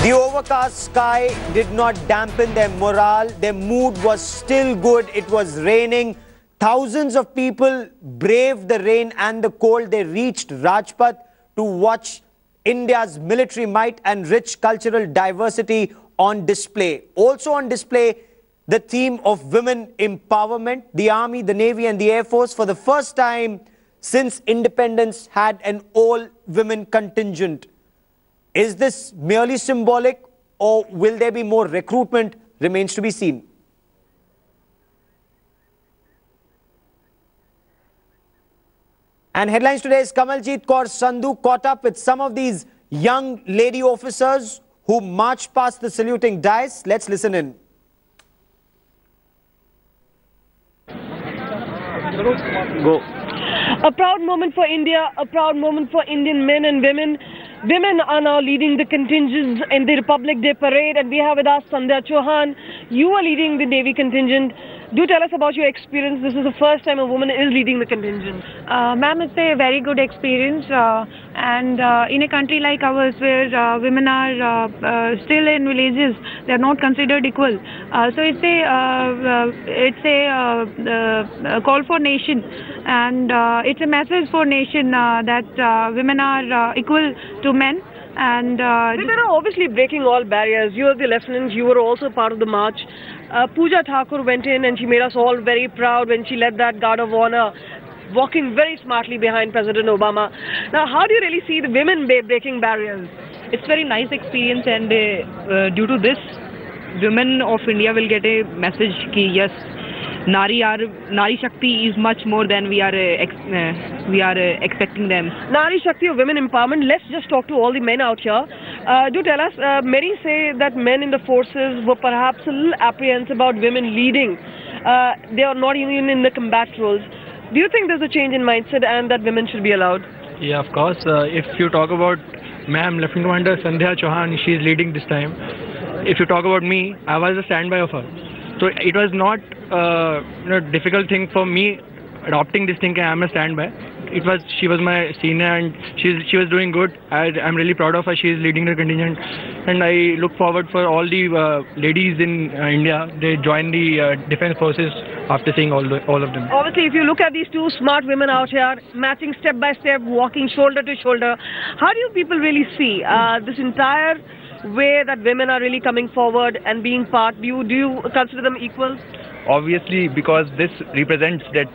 The overcast sky did not dampen their morale. Their mood was still good. It was raining. Thousands of people braved the rain and the cold. They reached Rajpath to watch India's military might and rich cultural diversity on display. Also on display, the theme of women empowerment. The Army, the Navy and the Air Force, for the first time since independence, had an all-women contingent. Is this merely symbolic, or will there be more recruitment? Remains to be seen. And headlines today is Kamaljeet Kaur Sandhu caught up with some of these young lady officers who marched past the saluting dais. Let's listen in. Go. A proud moment for India, a proud moment for Indian men and women. Women are now leading the contingents in the Republic Day parade, and we have with us Sandhya Chauhan. You are leading the Navy contingent. Do tell us about your experience. This is the first time a woman is leading the contingent. Ma'am, it's a very good experience, and in a country like ours where women are still in villages, they are not considered equal. So it's a call for nation, and it's a message for nation that women are equal to men. And women are obviously breaking all barriers. You are the lieutenant. You were also part of the march. Pooja Thakur went in and she made us all very proud when she led that guard of honor, walking very smartly behind President Obama. Now, how do you really see the women breaking barriers? It's a very nice experience, and due to this, women of India will get a message that yes, Nari Shakti is much more than we are expecting them. Nari Shakti or women empowerment. Let's just talk to all the men out here. Do tell us, many say that men in the forces were perhaps a little apprehensive about women leading. They are not even in the combat roles. Do you think there's a change in mindset and that women should be allowed? Yeah, of course. If you talk about Ma'am Lieutenant Commander Sandhya Chauhan, she is leading this time. If you talk about me, I was a standby of her. So it was not a difficult thing for me adopting this thing. I'm a standby. She was my senior and she was doing good. I'm really proud of her. She is leading the contingent, and I look forward for all the ladies in India. They join the defense forces after seeing all of them. Obviously, if you look at these two smart women out here, matching step by step, walking shoulder to shoulder, how do you people really see this entire way that women are really coming forward and being part? Do you consider them equal? Obviously, because this represents that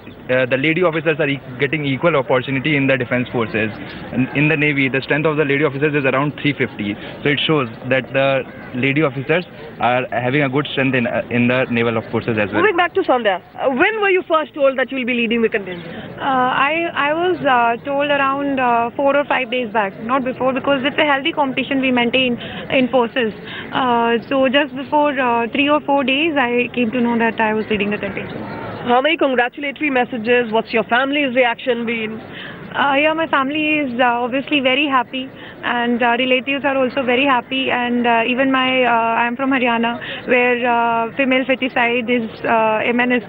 the lady officers are getting equal opportunity in the defense forces. And in the Navy, the strength of the lady officers is around 350. So it shows that the lady officers are having a good strength in the naval forces as well. Moving back to Sandhya, when were you first told that you will be leading the contingent? I was told around 4 or 5 days back, not before, because it's a healthy competition we maintain in forces. So just before 3 or 4 days, I came to know that I was leading the contingent. How many congratulatory messages? What's your family's reaction been? Yeah, my family is obviously very happy, and relatives are also very happy, and even I'm from Haryana, where female feticide is a menace.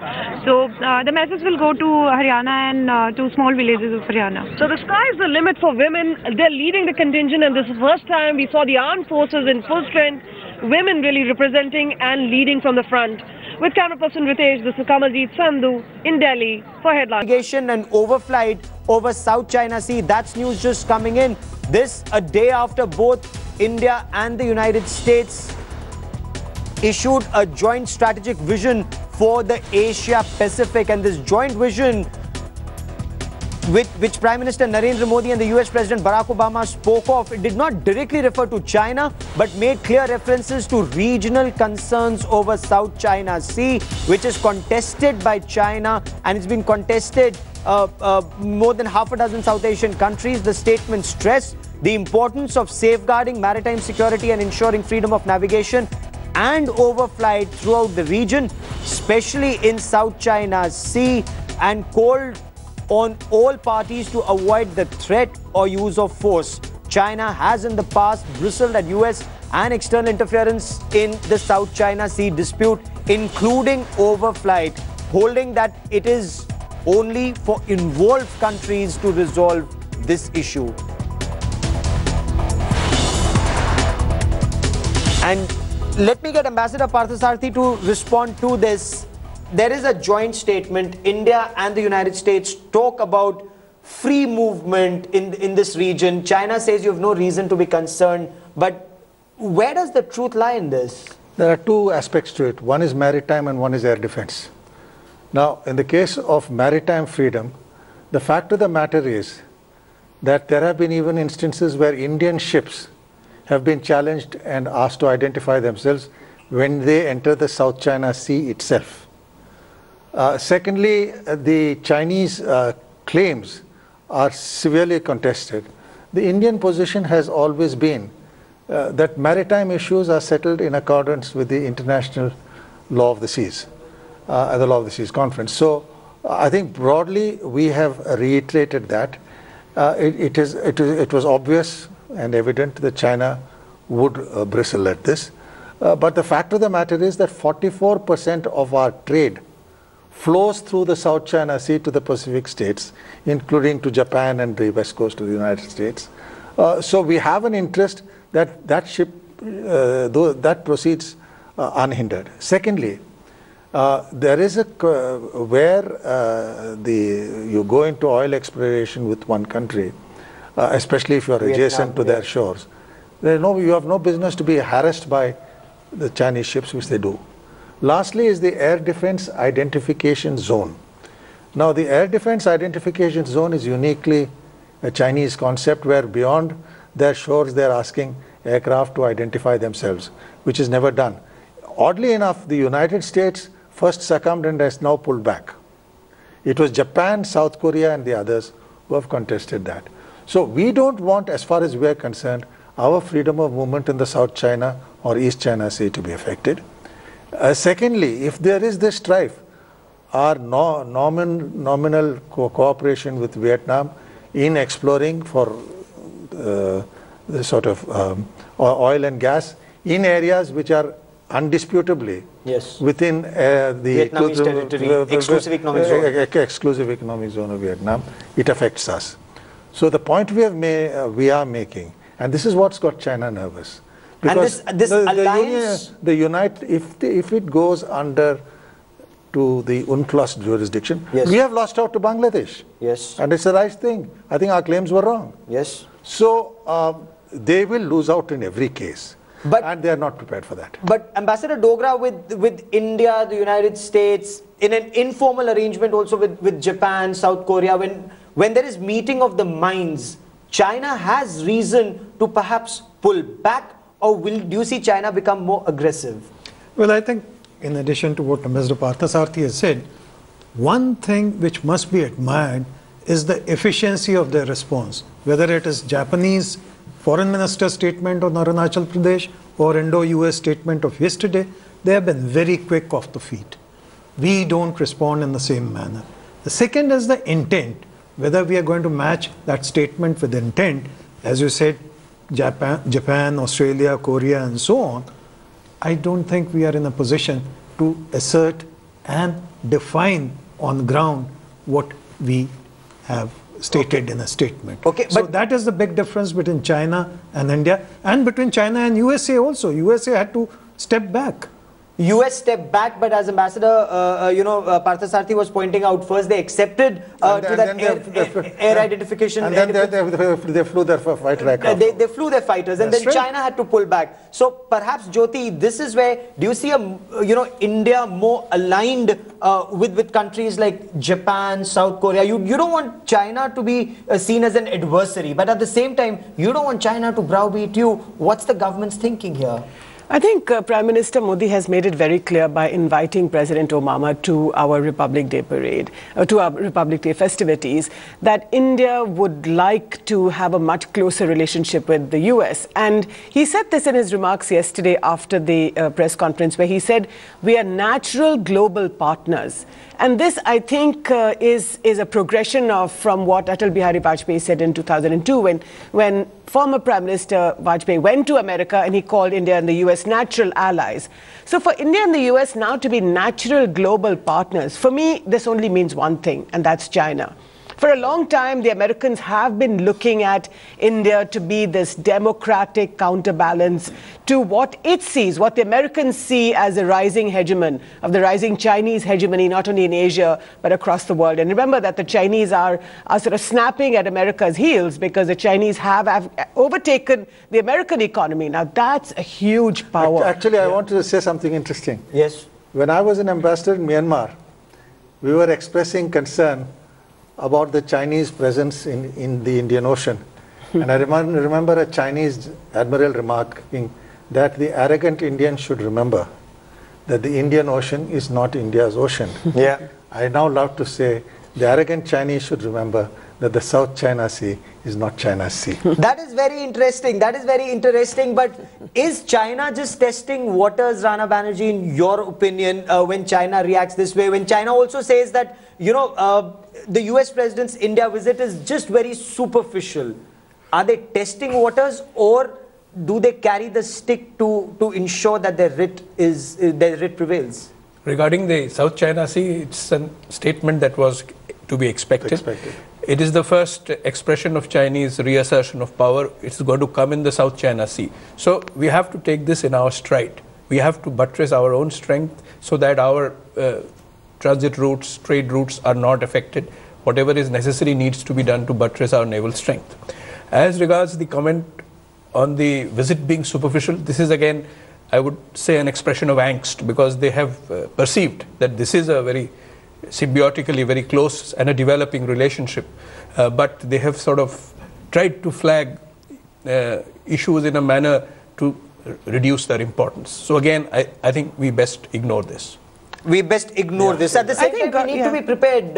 So the message will go to Haryana and to small villages of Haryana. So the sky is the limit for women. They're leading the contingent, and this is the first time we saw the armed forces in full strength, women really representing and leading from the front. With camera person Ritesh, this is Kamaljeet Sandhu in Delhi for Headlines. Navigation and overflight over South China Sea. That's news just coming in. This a day after both India and the United States issued a joint strategic vision for the Asia Pacific, and this joint vision which Prime Minister Narendra Modi and the US President Barack Obama spoke of, it did not directly refer to China, but made clear references to regional concerns over South China Sea, which is contested by China, and it's been contested more than half a dozen South Asian countries. The statement stressed the importance of safeguarding maritime security and ensuring freedom of navigation and overflight throughout the region, especially in South China Sea, and called on all parties to avoid the threat or use of force. China has in the past bristled at US and external interference in the South China Sea dispute, including overflight, holding that it is only for involved countries to resolve this issue. And let me get Ambassador Parthasarathi to respond to this. There is a joint statement. India and the United States talk about free movement in this region. China says you have no reason to be concerned. But where does the truth lie in this? There are two aspects to it. One is maritime and one is air defense. Now, in the case of maritime freedom, the fact of the matter is that there have been even instances where Indian ships have been challenged and asked to identify themselves when they enter the South China Sea itself. Secondly, the Chinese claims are severely contested. The Indian position has always been that maritime issues are settled in accordance with the international law of the seas, the law of the seas conference. So I think broadly we have reiterated that. It was obvious and evident that China would bristle at this. But the fact of the matter is that 44% of our trade flows through the South China Sea to the Pacific states, including to Japan and the west coast of the United States. So we have an interest that that proceeds unhindered. Secondly, there is where you go into oil exploration with one country, especially if you are adjacent to their shores. You have no business to be harassed by the Chinese ships, which they do. Lastly is the air defense identification zone. Now, the air defense identification zone is uniquely a Chinese concept where beyond their shores they are asking aircraft to identify themselves, which is never done. Oddly enough, the United States first succumbed and has now pulled back. It was Japan, South Korea and the others who have contested that. So we don't want, as far as we are concerned, our freedom of movement in the South China or East China Sea to be affected. Secondly, if there is this strife, our nominal cooperation with Vietnam in exploring for the sort of oil and gas in areas which are undisputably within the exclusive economic zone of Vietnam, it affects us. So the point we are making, and this is what's got China nervous. Because and this alliance, if it goes under to the UNCLOS jurisdiction, we have lost out to Bangladesh. And it's the right thing. I think our claims were wrong. So they will lose out in every case. And they are not prepared for that. But Ambassador Dogra, with India, the United States, in an informal arrangement also with Japan, South Korea, when there is meeting of the minds, China has reason to perhaps pull back, or do you see China become more aggressive? Well, I think in addition to what Ambassador Parthasarathi has said, one thing which must be admired is the efficiency of their response. Whether it is Japanese Foreign Minister statement on Arunachal Pradesh or Indo-US statement of yesterday, they have been very quick off the feet. We don't respond in the same manner. The second is the intent. Whether we are going to match that statement with intent, as you said, Japan, Australia, Korea and so on, I don't think we are in a position to assert and define on ground what we have stated in a statement. So that is the big difference between China and India, and between China and USA also. USA had to step back. US stepped back, but as Ambassador, Parthasarathi was pointing out, first they accepted air identification. And then they flew their fighter aircraft. They flew their fighters, and then China had to pull back. So perhaps, Jyoti, this is where, do you see India more aligned with countries like Japan, South Korea? You don't want China to be seen as an adversary, but at the same time, you don't want China to browbeat you. What's the government's thinking here? I think Prime Minister Modi has made it very clear by inviting President Obama to our Republic Day parade, to our Republic Day festivities, that India would like to have a much closer relationship with the US. And he said this in his remarks yesterday after the press conference, where he said, we are natural global partners. And this, I think, is a progression from what Atal Bihari Vajpayee said in 2002, when former Prime Minister Vajpayee went to America and he called India and the US natural allies. So for India and the US now to be natural global partners, for me, this only means one thing, and that's China. For a long time, the Americans have been looking at India to be this democratic counterbalance to what it sees, what the Americans see as a rising hegemon, of the rising Chinese hegemony, not only in Asia, but across the world. And remember that the Chinese are sort of snapping at America's heels because the Chinese have overtaken the American economy. Now, that's a huge power. Actually, I wanted to say something interesting. Yes. When I was an ambassador in Myanmar, we were expressing concern about the Chinese presence in the Indian Ocean. And I remember a Chinese admiral remarking that the arrogant Indian should remember that the Indian Ocean is not India's ocean. Yeah. I now love to say the arrogant Chinese should remember that the South China Sea is not China's sea. That is very interesting. That is very interesting. But is China just testing waters, Rana Banerjee, in your opinion, when China reacts this way? When China also says that, you know, the US President's India visit is just very superficial. Are they testing waters, or do they carry the stick to ensure that their writ prevails? Regarding the South China Sea, it's a statement that was to be expected. It is the first expression of Chinese reassertion of power. It's going to come in the South China Sea. So we have to take this in our stride. We have to buttress our own strength so that our transit routes, trade routes are not affected. Whatever is necessary needs to be done to buttress our naval strength. As regards the comment on the visit being superficial, this is again, I would say, an expression of angst, because they have perceived that this is a very symbiotically very close and a developing relationship, but they have sort of tried to flag issues in a manner to reduce their importance. So again, I think we best ignore this. We best ignore this. At the same time, we need to be prepared.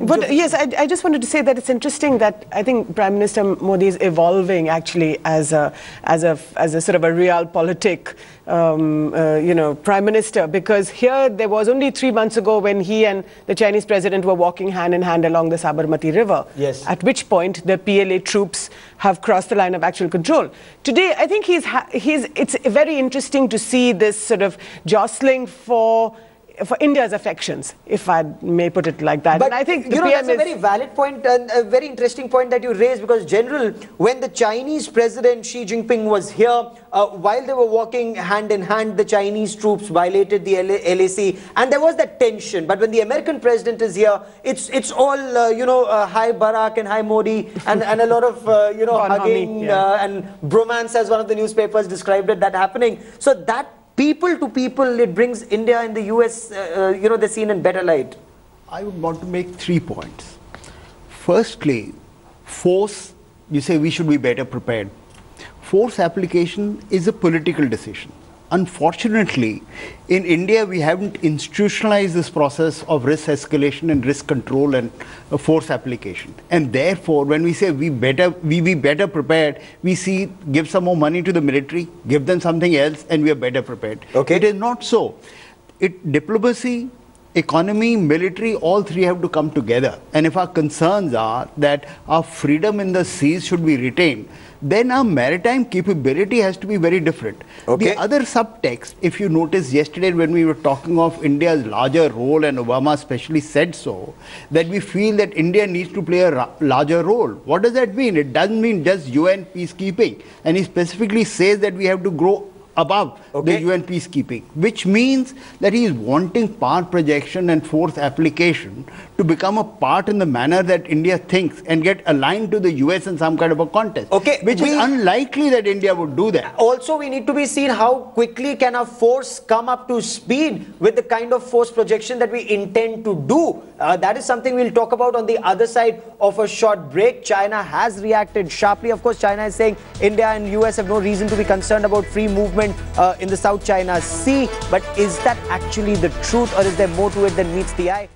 But yes, I just wanted to say that it's interesting that I think Prime Minister Modi is evolving actually as a sort of a realpolitik, you know, Prime Minister, because here there was only 3 months ago when he and the Chinese President were walking hand in hand along the Sabarmati River. Yes. At which point the PLA troops have crossed the line of actual control. Today, I think it's very interesting to see this sort of jostling for India's affections, if I may put it like that. But and I think you know, that's a very valid point and a very interesting point that you raised, because General, when the Chinese President Xi Jinping was here, while they were walking hand in hand, the Chinese troops violated the LAC, and there was that tension. But when the American President is here, it's all you know, hi Barack and hi Modi, and a lot of you know, hugging and bromance, as one of the newspapers described it, that happening. So that people to people, it brings India and the US, you know, they're seen in better light. I would want to make 3 points. Firstly, force, you say we should be better prepared. Force application is a political decision. Unfortunately, in India, we haven't institutionalized this process of risk escalation and risk control and force application. And therefore, when we say we be better prepared, we see give some more money to the military, give them something else, and we are better prepared. Okay. It is not so. Diplomacy, economy, military, all three have to come together. And if our concerns are that our freedom in the seas should be retained, then our maritime capability has to be very different. Okay. The other subtext, if you notice yesterday when we were talking of India's larger role, and Obama especially said so, that we feel that India needs to play a larger role. What does that mean? It doesn't mean just UN peacekeeping. And he specifically says that we have to grow above the UN peacekeeping, which means that he is wanting power projection and force application to become a part in the manner that India thinks and get aligned to the US in some kind of a contest, which is unlikely that India would do that. Also, we need to be seen how quickly can a force come up to speed with the kind of force projection that we intend to do. That is something we'll talk about on the other side of a short break. China has reacted sharply. Of course, China is saying India and US have no reason to be concerned about free movement in the South China Sea. But is that actually the truth, or is there more to it than meets the eye?